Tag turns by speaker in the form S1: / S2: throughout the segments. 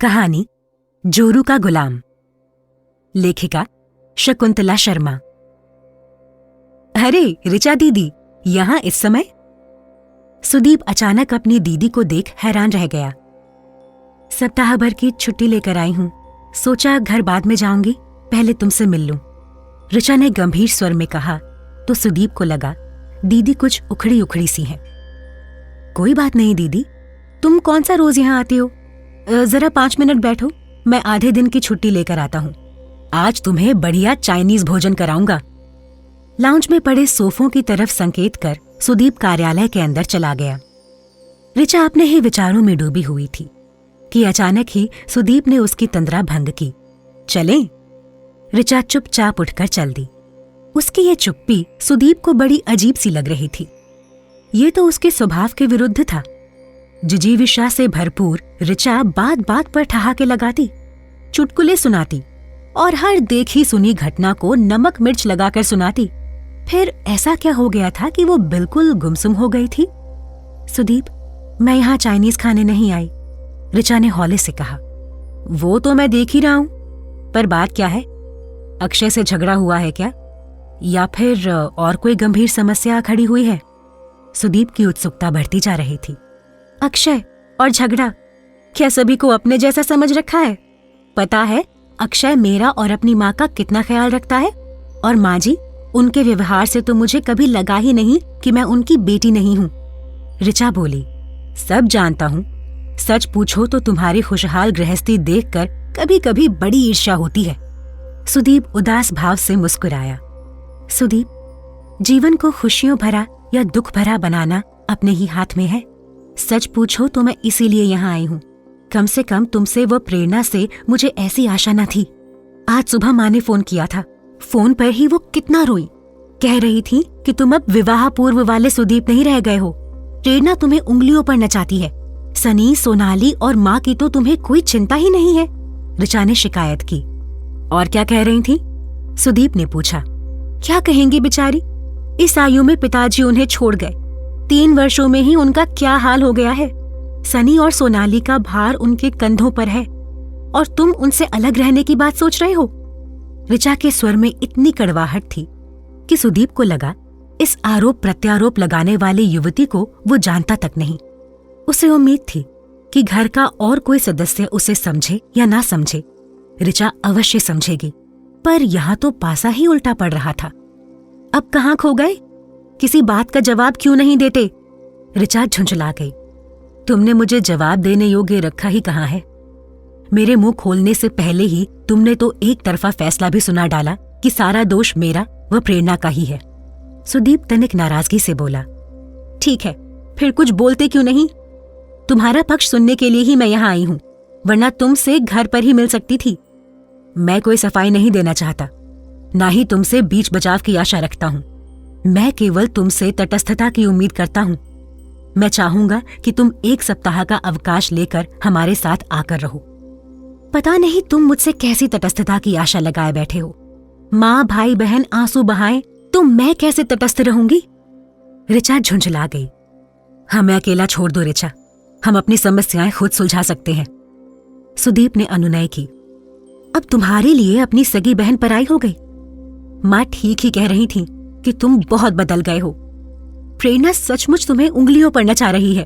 S1: कहानी जोरू का गुलाम। लेखिका शकुंतला शर्मा। अरे ऋचा दीदी, यहाँ इस समय? सुदीप अचानक अपनी दीदी को देख हैरान रह गया। सप्ताह भर की छुट्टी लेकर आई हूं, सोचा घर बाद में जाऊंगी, पहले तुमसे मिल लूं। ऋचा ने गंभीर स्वर में कहा तो सुदीप को लगा दीदी कुछ उखड़ी उखड़ी सी है। कोई बात नहीं दीदी, तुम कौन सा रोज यहाँ आती हो? जरा 5 मिनट बैठो, मैं आधे दिन की छुट्टी लेकर आता हूँ। आज तुम्हें बढ़िया चाइनीज भोजन कराऊंगा। लाउंज में पड़े सोफों की तरफ संकेत कर सुदीप कार्यालय के अंदर चला गया। ऋचा अपने ही विचारों में डूबी हुई थी कि अचानक ही सुदीप ने उसकी तंद्रा भंग की। चलें? ऋचा चुपचाप उठकर चल दी। उसकी ये चुप्पी सुदीप को बड़ी अजीब सी लग रही थी। ये तो उसके स्वभाव के विरुद्ध था। जिजीविषा से भरपूर ऋचा बात बात पर ठहाके लगाती, चुटकुले सुनाती और हर देखी सुनी घटना को नमक मिर्च लगाकर सुनाती। फिर ऐसा क्या हो गया था कि वो बिल्कुल गुमसुम हो गई थी? सुदीप, मैं यहाँ चाइनीज खाने नहीं आई, ऋचा ने हौले से कहा। वो तो मैं देख ही रहा हूं, पर बात क्या है? अक्षय से झगड़ा हुआ है क्या, या फिर और कोई गंभीर समस्या खड़ी हुई है? सुदीप की उत्सुकता बढ़ती जा रही थी। अक्षय और झगड़ा? क्या सभी को अपने जैसा समझ रखा है? पता है अक्षय मेरा और अपनी माँ का कितना ख्याल रखता है, और माँ जी, उनके व्यवहार से तो मुझे कभी लगा ही नहीं कि मैं उनकी बेटी नहीं हूँ। ऋचा बोली, सब जानता हूँ, सच पूछो तो तुम्हारी खुशहाल गृहस्थी देखकर कभी कभी बड़ी ईर्ष्या होती है। सुदीप उदास भाव से मुस्कुराया। सुदीप, जीवन को खुशियों भरा या दुख भरा बनाना अपने ही हाथ में है। सच पूछो तो मैं इसीलिए यहाँ आई हूँ। कम से कम तुमसे वो प्रेरणा से मुझे ऐसी आशा न थी। आज सुबह माँ ने फोन किया था, फोन पर ही वो कितना रोई। कह रही थी कि तुम अब विवाह पूर्व वाले सुदीप नहीं रह गए हो। प्रेरणा तुम्हें उंगलियों पर नचाती है। सनी, सोनाली और माँ की तो तुम्हें कोई चिंता ही नहीं है, ऋचा ने शिकायत की। और क्या कह रही थी? सुदीप ने पूछा। क्या कहेंगी बेचारी, इस आयु में पिताजी उन्हें छोड़ गए। 3 वर्षों में ही उनका क्या हाल हो गया है। सनी और सोनाली का भार उनके कंधों पर है, और तुम उनसे अलग रहने की बात सोच रहे हो। ऋचा के स्वर में इतनी कड़वाहट थी कि सुदीप को लगा इस आरोप प्रत्यारोप लगाने वाली युवती को वो जानता तक नहीं। उसे उम्मीद थी कि घर का और कोई सदस्य उसे समझे या ना समझे, ऋचा अवश्य समझेगी, पर यहाँ तो पासा ही उल्टा पड़ रहा था। अब कहाँ खो गए? किसी बात का जवाब क्यों नहीं देते? ऋचा झुंझला गई। तुमने मुझे जवाब देने योग्य रखा ही कहाँ है? मेरे मुंह खोलने से पहले ही तुमने तो एक तरफा फैसला भी सुना डाला कि सारा दोष मेरा व प्रेरणा का ही है। सुदीप तनिक नाराजगी से बोला। ठीक है, फिर कुछ बोलते क्यों नहीं? तुम्हारा पक्ष सुनने के लिए ही मैं यहाँ आई हूँ, वरना तुमसे घर पर ही मिल सकती थी। मैं कोई सफाई नहीं देना चाहता, ना ही तुमसे बीच बचाव की आशा रखता हूँ। मैं केवल तुमसे तटस्थता की उम्मीद करता हूँ। मैं चाहूंगा कि तुम 1 सप्ताह का अवकाश लेकर हमारे साथ आकर रहो। पता नहीं तुम मुझसे कैसी तटस्थता की आशा लगाए बैठे हो। माँ, भाई, बहन आंसू बहाएं तो मैं कैसे तटस्थ रहूंगी? ऋचा झुंझला गई। हमें अकेला छोड़ दो ऋचा, हम अपनी समस्याएं खुद सुलझा सकते हैं। सुदीप ने अनुनय की। अब तुम्हारे लिए अपनी सगी बहन पराई हो गई। माँ ठीक ही कह रही थी कि तुम बहुत बदल गए हो। प्रेरणा सचमुच तुम्हें उंगलियों पर नचा रही है।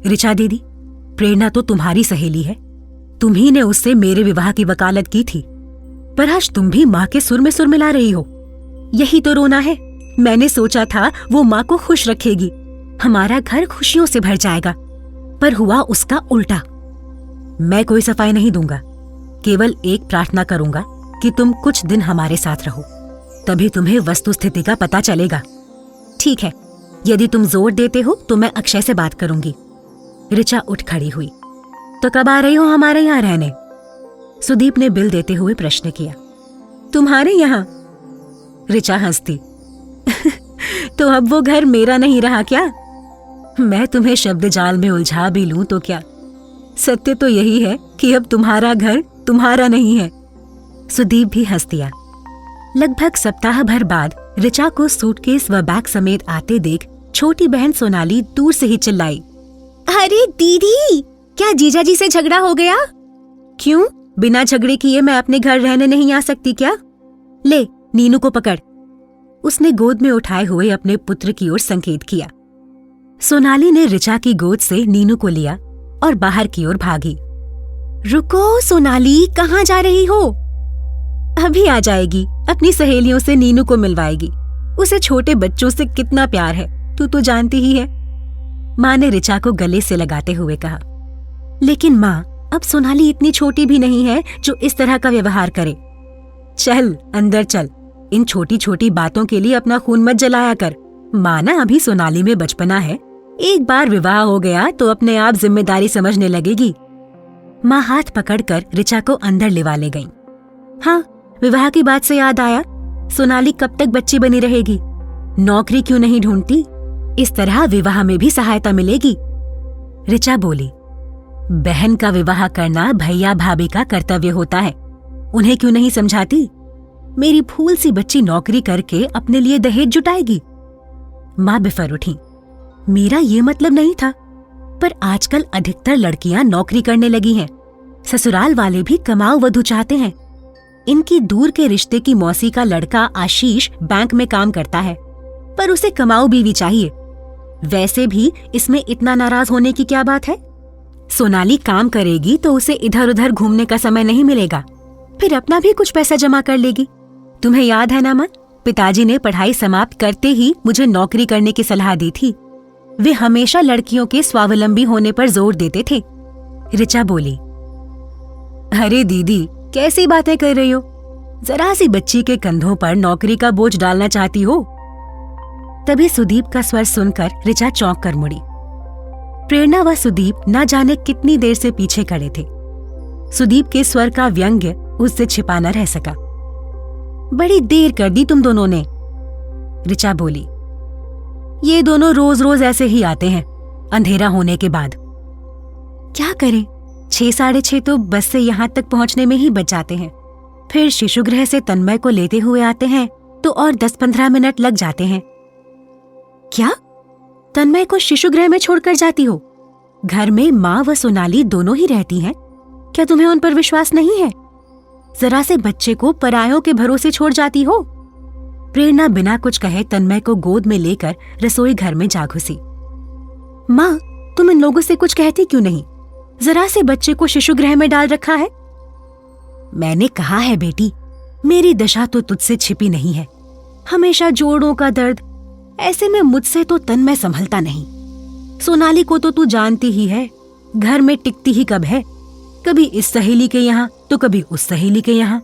S1: ऋचा दीदी, प्रेरणा तो तुम्हारी सहेली है, तुम्ही ने उससे मेरे विवाह की वकालत की थी, पर आज तुम भी माँ के सुर में सुर मिला रही हो। यही तो रोना है। मैंने सोचा था वो माँ को खुश रखेगी, हमारा घर खुशियों से भर जाएगा, पर हुआ उसका उल्टा। मैं कोई सफाई नहीं दूंगा, केवल एक प्रार्थना करूंगा कि तुम कुछ दिन हमारे साथ रहो, तभी तुम्हें वस्तु स्थिति का पता चलेगा। ठीक है, यदि तुम जोर देते हो तो मैं अक्षय से बात करूंगी। ऋचा उठ खड़ी हुई। तो कब आ रही हो हमारे यहाँ रहने? सुदीप ने बिल देते हुए प्रश्न किया। तुम्हारे यहाँ? ऋचा हंसती। तो अब वो घर मेरा नहीं रहा क्या? मैं तुम्हें शब्द जाल में उलझा भी लूं तो क्या, सत्य तो यही है कि अब तुम्हारा घर तुम्हारा नहीं है। सुदीप भी हंस दिया। लगभग सप्ताह भर बाद ऋचा को सूटकेस व बैग समेत आते देख छोटी बहन सोनाली दूर से ही चिल्लाई। अरे दीदी, क्या जीजाजी से झगड़ा हो गया? क्यों? बिना झगड़े किए मैं अपने घर रहने नहीं आ सकती क्या? ले, नीनू को पकड़। उसने गोद में उठाए हुए अपने पुत्र की ओर संकेत किया। सोनाली ने ऋचा की गोद से नीनू को लिया और बाहर की ओर भागी। रुको सोनाली, कहाँ जा रही हो? अभी आ जाएगी, अपनी सहेलियों से नीनू को मिलवाएगी। उसे छोटे बच्चों से कितना प्यार है, तू तो जानती ही है, माँ ने ऋचा को गले से लगाते हुए कहा। लेकिन माँ, अब सोनाली इतनी छोटी भी नहीं है जो इस तरह का व्यवहार करे। चल अंदर चल, इन छोटी छोटी बातों के लिए अपना खून मत जलाया कर। माना अभी सोनाली में बचपना है, एक बार विवाह हो गया तो अपने आप जिम्मेदारी समझने लगेगी। माँ हाथ पकड़कर ऋचा को अंदर लिवा ले गईं। हाँ, विवाह की बात से याद आया, सोनाली कब तक बच्ची बनी रहेगी? नौकरी क्यों नहीं ढूंढती? इस तरह विवाह में भी सहायता मिलेगी। ऋचा बोली, बहन का विवाह करना भैया भाभी का कर्तव्य होता है, उन्हें क्यों नहीं समझाती? मेरी फूल सी बच्ची नौकरी करके अपने लिए दहेज जुटाएगी। माँ बिफर उठी। मेरा ये मतलब नहीं था, पर आजकल अधिकतर लड़कियां नौकरी करने लगी हैं। ससुराल वाले भी कमाऊ वधू चाहते हैं। इनकी दूर के रिश्ते की मौसी का लड़का आशीष बैंक में काम करता है, पर उसे कमाऊ बीवी चाहिए। वैसे भी इसमें इतना नाराज होने की क्या बात है? सोनाली काम करेगी तो उसे इधर उधर घूमने का समय नहीं मिलेगा, फिर अपना भी कुछ पैसा जमा कर लेगी। तुम्हें याद है ना माँ, पिताजी ने पढ़ाई समाप्त करते ही मुझे नौकरी करने की सलाह दी थी। वे हमेशा लड़कियों के स्वावलंबी होने पर जोर देते थे। ऋचा बोली, अरे दीदी, कैसी बातें कर रही हो? जरा सी बच्ची के कंधों पर नौकरी का बोझ डालना चाहती हो? तभी सुदीप का स्वर सुनकर ऋचा चौंक कर मुड़ी। प्रेरणा व सुदीप न जाने कितनी देर से पीछे खड़े थे। सुदीप के स्वर का व्यंग्य उससे छिपा न रह सका। बड़ी देर कर दी तुम दोनों ने, ऋचा बोली। ये दोनों रोज रोज ऐसे ही आते हैं, अंधेरा होने के बाद। क्या करें, 6 साढ़े 6 तो बस से यहाँ तक पहुँचने में ही बच जाते हैं। फिर शिशुगृह से तन्मय को लेते हुए आते हैं तो और 10-15 मिनट लग जाते हैं। क्या? तन्मय को शिशुगृह में छोड़कर जाती हो? घर में माँ व सोनाली दोनों ही रहती हैं, क्या तुम्हें उन पर विश्वास नहीं है? जरा से बच्चे को परायों के भरोसे छोड़ जाती हो? प्रेरणा बिना कुछ कहे तन्मय को गोद में लेकर रसोई घर में जा घुसी। माँ, तुम इन लोगों से कुछ कहती क्यों नहीं? जरा से बच्चे को शिशुगृह में डाल रखा है। मैंने कहा है बेटी, मेरी दशा तो तुझसे छिपी नहीं है। हमेशा जोड़ों का दर्द, ऐसे में मुझसे तो तन्मय संभलता नहीं। सोनाली को तो तू जानती ही है, घर में टिकती ही कब है, कभी इस सहेली के यहाँ तो कभी उस सहेली के यहाँ।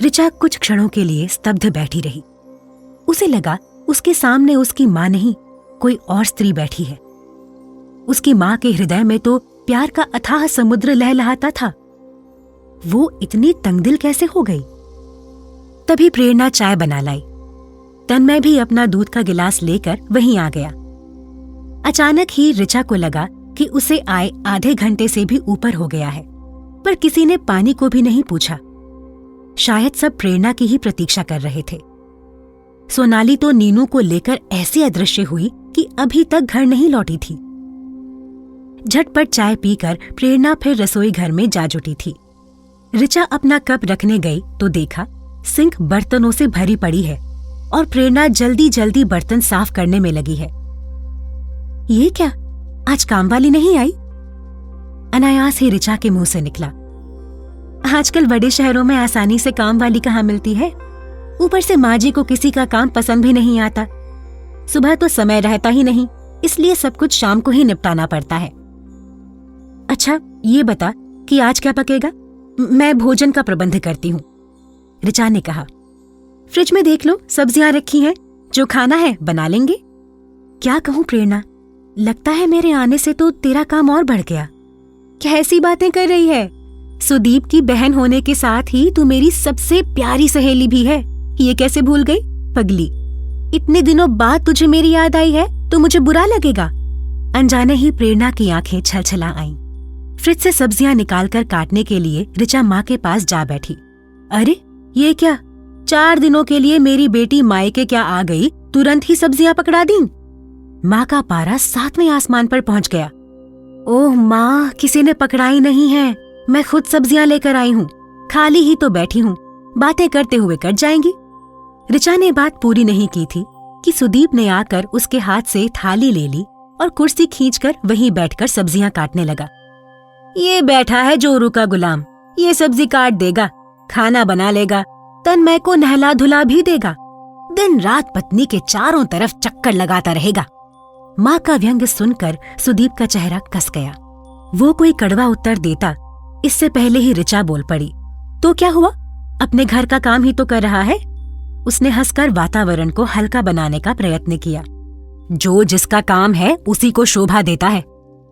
S1: ऋचा कुछ क्षणों के लिए स्तब्ध बैठी रही। उसे लगा उसके सामने उसकी माँ नहीं, कोई और स्त्री बैठी है। उसकी माँ के हृदय में तो प्यार का अथाह समुद्र लहलहाता था। वो इतनी तंगदिल कैसे हो गई? तभी प्रेरणा चाय बना लाई। तन्मय भी अपना दूध का गिलास लेकर वहीं आ गया। अचानक ही ऋचा को लगा कि उसे आए आधे घंटे से भी ऊपर हो गया है, पर किसी ने पानी को भी नहीं पूछा। शायद सब प्रेरणा की ही प्रतीक्षा कर रहे थे। सोनाली तो नीनू को लेकर ऐसे अदृश्य हुई कि अभी तक घर नहीं लौटी थी। झटपट चाय पीकर प्रेरणा फिर रसोई घर में जा जुटी थी। ऋचा अपना कप रखने गई तो देखा सिंक बर्तनों से भरी पड़ी है और प्रेरणा जल्दी जल्दी बर्तन साफ करने में लगी है। ये क्या, आज काम वाली नहीं आई? अनायास ही ऋचा के मुंह से निकला। आजकल बड़े शहरों में आसानी से काम वाली कहाँ मिलती है। ऊपर से माँ जी को किसी का काम पसंद भी नहीं आता। सुबह तो समय रहता ही नहीं, इसलिए सब कुछ शाम को ही निपटाना पड़ता है। अच्छा ये बता कि आज क्या पकेगा? मैं भोजन का प्रबंध करती हूँ, ऋचा ने कहा। फ्रिज में देख लो, सब्जियां रखी हैं, जो खाना है बना लेंगे। क्या कहूँ प्रेरणा, लगता है मेरे आने से तो तेरा काम और बढ़ गया। कैसी बातें कर रही है? सुदीप की बहन होने के साथ ही तू मेरी सबसे प्यारी सहेली भी है, ये कैसे भूल गई पगली? इतने दिनों बाद तुझे मेरी याद आई है तो मुझे बुरा लगेगा। अनजाने ही प्रेरणा की आंखें छलछला आईं। फ्रिज से सब्जियां निकालकर काटने के लिए ऋचा माँ के पास जा बैठी। अरे ये क्या, 4 दिनों के लिए मेरी बेटी मायके क्या आ गई, तुरंत ही सब्जियां पकड़ा दी। माँ का पारा 7वें आसमान पर पहुंच गया। ओह माँ, किसी ने पकड़ाई नहीं है, मैं खुद सब्जियां लेकर आई हूँ, खाली ही तो बैठी हूँ, बातें करते हुए कट जाएंगी। ऋचा ने बात पूरी नहीं की थी कि सुदीप ने आकर उसके हाथ से थाली ले ली और कुर्सी खींचकर वहीं बैठकर सब्जियां काटने लगा। ये बैठा है जोरू का गुलाम, ये सब्जी काट देगा, खाना बना लेगा, तन्मय को नहला धुला भी देगा, दिन रात पत्नी के चारों तरफ चक्कर लगाता रहेगा। माँ का व्यंग सुनकर सुदीप का चेहरा कस गया। वो कोई कड़वा उत्तर देता इससे पहले ही ऋचा बोल पड़ी, तो क्या हुआ, अपने घर का काम ही तो कर रहा है। उसने हंसकर वातावरण को हल्का बनाने का प्रयत्न किया। जो जिसका काम है उसी को शोभा देता है।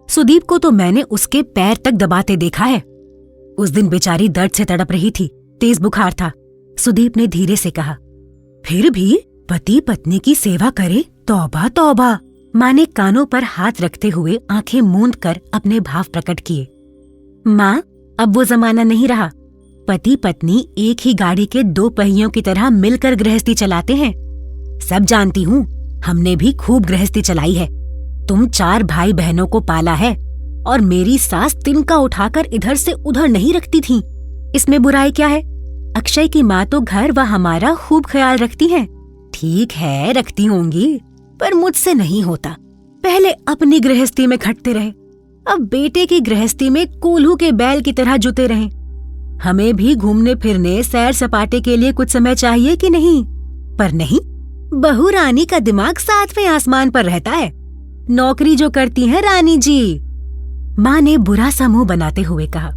S1: सुदीप को तो मैंने उसके पैर तक दबाते देखा है। उस दिन बेचारी दर्द से तड़प रही थी, तेज बुखार था। सुदीप ने धीरे से कहा, फिर भी पति पत्नी की सेवा करे, तौबा तौबा। माँ ने कानों पर हाथ रखते हुए आंखें मूंद कर अपने भाव प्रकट किए। माँ, अब वो जमाना नहीं रहा। पति पत्नी एक ही गाड़ी के दो पहियों की तरह मिलकर गृहस्थी चलाते हैं। सब जानती हूँ, हमने भी खूब गृहस्थी चलाई है। तुम 4 भाई बहनों को पाला है और मेरी सास तिनका उठाकर इधर से उधर नहीं रखती थी। इसमें बुराई क्या है? अक्षय की माँ तो घर व हमारा खूब ख्याल रखती हैं। ठीक है, रखती होंगी, पर मुझसे नहीं होता। पहले अपनी गृहस्थी में खटते रहे, अब बेटे की गृहस्थी में कोल्हू के बैल की तरह जुटे रहें। हमें भी घूमने फिरने, सैर सपाटे के लिए कुछ समय चाहिए कि नहीं? पर नहीं, बहू रानी का दिमाग 7वें आसमान पर रहता है। नौकरी जो करती हैं रानी जी। माँ ने बुरा सा मुंह बनाते हुए कहा,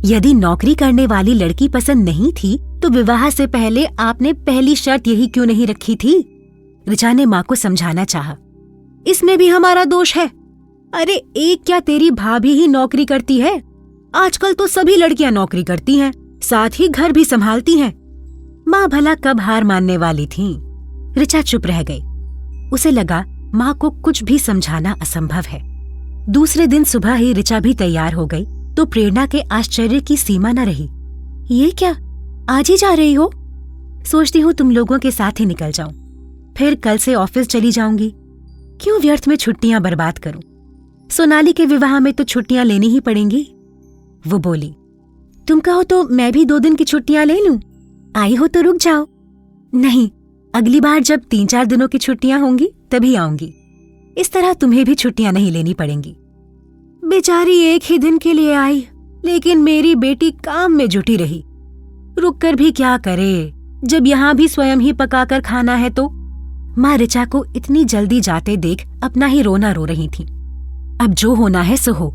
S1: यदि नौकरी करने वाली लड़की पसंद नहीं थी तो विवाह से पहले आपने पहली शर्त यही क्यों नहीं रखी थी? ऋचा ने माँ को समझाना चाहा। इसमें भी हमारा दोष है? अरे एक क्या तेरी भाभी ही नौकरी करती है? आजकल तो सभी लड़कियां नौकरी करती हैं, साथ ही घर भी संभालती हैं। माँ भला कब हार मानने वाली थीं? ऋचा चुप रह गई। उसे लगा माँ को कुछ भी समझाना असंभव है। दूसरे दिन सुबह ही ऋचा भी तैयार हो गई तो प्रेरणा के आश्चर्य की सीमा न रही। ये क्या, आज ही जा रही हो? सोचती हूँ तुम लोगों के साथ ही निकल जाऊं, फिर कल से ऑफिस चली जाऊंगी। क्यों व्यर्थ में छुट्टियां बर्बाद करूं? सोनाली के विवाह में तो छुट्टियां लेनी ही पड़ेंगी। वो बोली, तुम कहो तो मैं भी 2 दिन की छुट्टियां ले लूं? आई हो तो रुक जाओ। नहीं, अगली बार जब 3-4 दिनों की छुट्टियां होंगी तभी आऊंगी। इस तरह तुम्हें भी छुट्टियां नहीं लेनी पड़ेंगी। बेचारी एक ही दिन के लिए आई, लेकिन मेरी बेटी काम में जुटी रही। रुक कर भी क्या करे, जब यहाँ भी स्वयं ही पकाकर खाना है तो। माँ ऋचा को इतनी जल्दी जाते देख अपना ही रोना रो रही थी। अब जो होना है सो हो।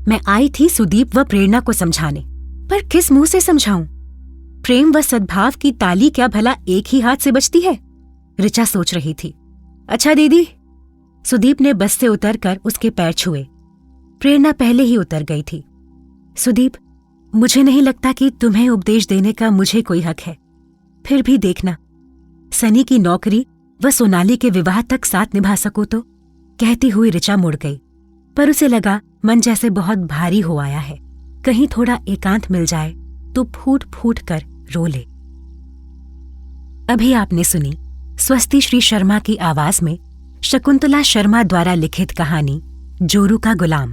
S1: मैं आई थी सुदीप व प्रेरणा को समझाने, पर किस मुंह से समझाऊं? प्रेम व सद्भाव की ताली क्या भला एक ही हाथ से बजती है? ऋचा सोच रही थी। अच्छा दीदी। सुदीप ने बस से उतरकर उसके पैर छुए। प्रेरणा पहले ही उतर गई थी। सुदीप, मुझे नहीं लगता कि तुम्हें उपदेश देने का मुझे कोई हक है। फिर भी देखना, सनी की नौकरी व सोनाली के विवाह तक साथ निभा सको तो। कहती हुई ऋचा मुड़ गई, पर उसे लगा मन जैसे बहुत भारी हो आया है। कहीं थोड़ा एकांत मिल जाए तो फूट फूट कर रो ले। अभी आपने सुनी स्वस्ति श्री शर्मा की आवाज में शकुंतला शर्मा द्वारा लिखित कहानी जोरू का गुलाम।